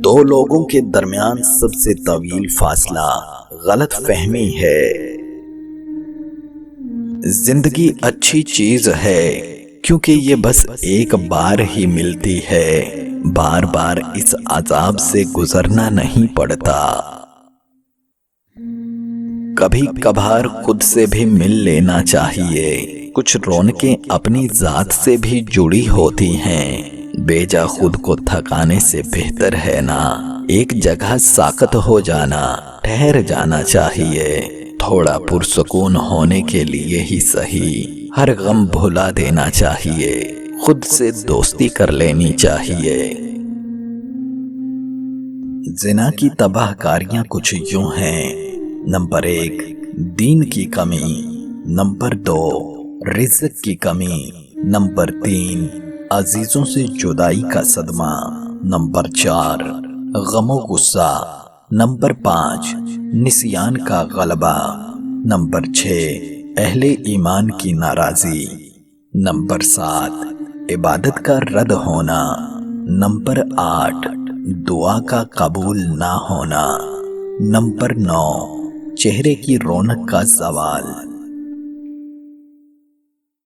دو لوگوں کے درمیان سب سے طویل فاصلہ غلط فہمی ہے۔ زندگی اچھی چیز ہے کیونکہ یہ بس ایک بار ہی ملتی ہے، بار بار اس عذاب سے گزرنا نہیں پڑتا۔ کبھی کبھار خود سے بھی مل لینا چاہیے، کچھ رونقیں اپنی ذات سے بھی جڑی ہوتی ہیں، بیجا خود کو تھکانے سے بہتر ہے نا ایک جگہ ساکت ہو جانا، ٹھہر جانا چاہیے، تھوڑا پرسکون ہونے کے لیے ہی صحیح، ہر غم بھلا دینا چاہیے، خود سے دوستی کر لینی چاہیے۔ زنا کی تباہ کاریاں کچھ یوں ہیں: نمبر 1 دین کی کمی، نمبر 2 رزق کی کمی، نمبر 3 عزیزوں سے جدائی کا صدمہ، نمبر 4 غم و غصہ، نمبر 5 نسیان کا غلبہ، نمبر 6 اہل ایمان کی ناراضی، نمبر 7 عبادت کا رد ہونا، نمبر 8 دعا کا قبول نہ ہونا، نمبر 9 چہرے کی رونق کا زوال۔